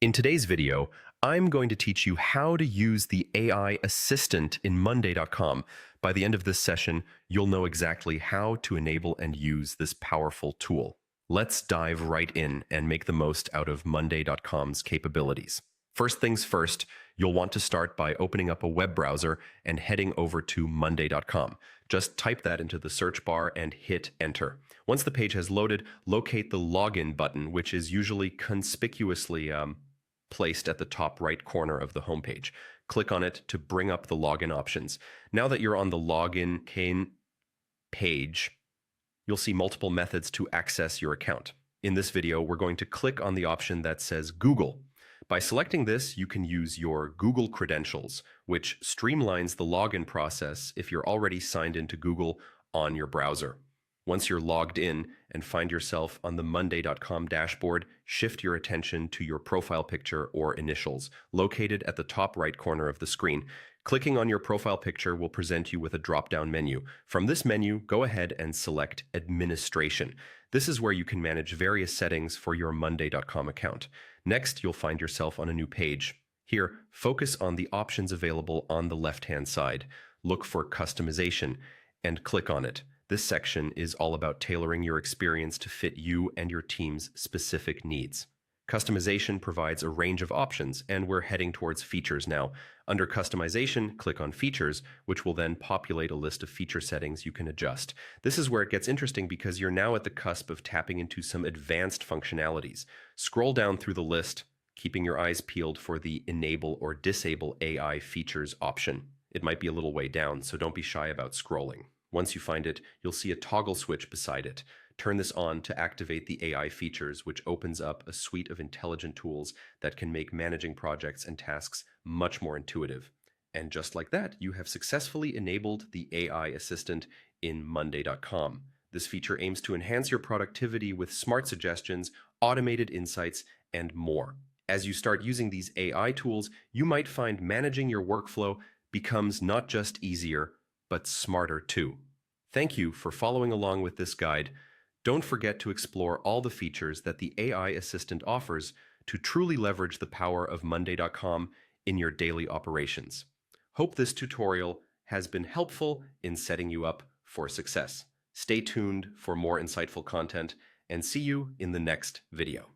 In today's video, I'm going to teach you how to use the AI assistant in Monday.com. By the end of this session, you'll know exactly how to enable and use this powerful tool. Let's dive right in and make the most out of Monday.com's capabilities. First things first, you'll want to start by opening up a web browser and heading over to Monday.com. Just type that into the search bar and hit enter. Once the page has loaded, locate the login button, which is usually conspicuously placed at the top right corner of the homepage. Click on it to bring up the login options. Now that you're on the login page, you'll see multiple methods to access your account. In this video, we're going to click on the option that says Google. By selecting this, you can use your Google credentials, which streamlines the login process if you're already signed into Google on your browser. Once you're logged in and find yourself on the Monday.com dashboard, shift your attention to your profile picture or initials, located at the top right corner of the screen. Clicking on your profile picture will present you with a drop-down menu. From this menu, go ahead and select Administration. This is where you can manage various settings for your Monday.com account. Next, you'll find yourself on a new page. Here, focus on the options available on the left-hand side. Look for Customization and click on it. This section is all about tailoring your experience to fit you and your team's specific needs. Customization provides a range of options, and we're heading towards features now. Under Customization, click on Features, which will then populate a list of feature settings you can adjust. This is where it gets interesting because you're now at the cusp of tapping into some advanced functionalities. Scroll down through the list, keeping your eyes peeled for the Enable or Disable AI features option. It might be a little way down, so don't be shy about scrolling. Once you find it, you'll see a toggle switch beside it. Turn this on to activate the AI features, which opens up a suite of intelligent tools that can make managing projects and tasks much more intuitive. And just like that, you have successfully enabled the AI assistant in Monday.com. This feature aims to enhance your productivity with smart suggestions, automated insights, and more. As you start using these AI tools, you might find managing your workflow becomes not just easier, but smarter too. Thank you for following along with this guide. Don't forget to explore all the features that the AI assistant offers to truly leverage the power of Monday.com in your daily operations. Hope this tutorial has been helpful in setting you up for success. Stay tuned for more insightful content and see you in the next video.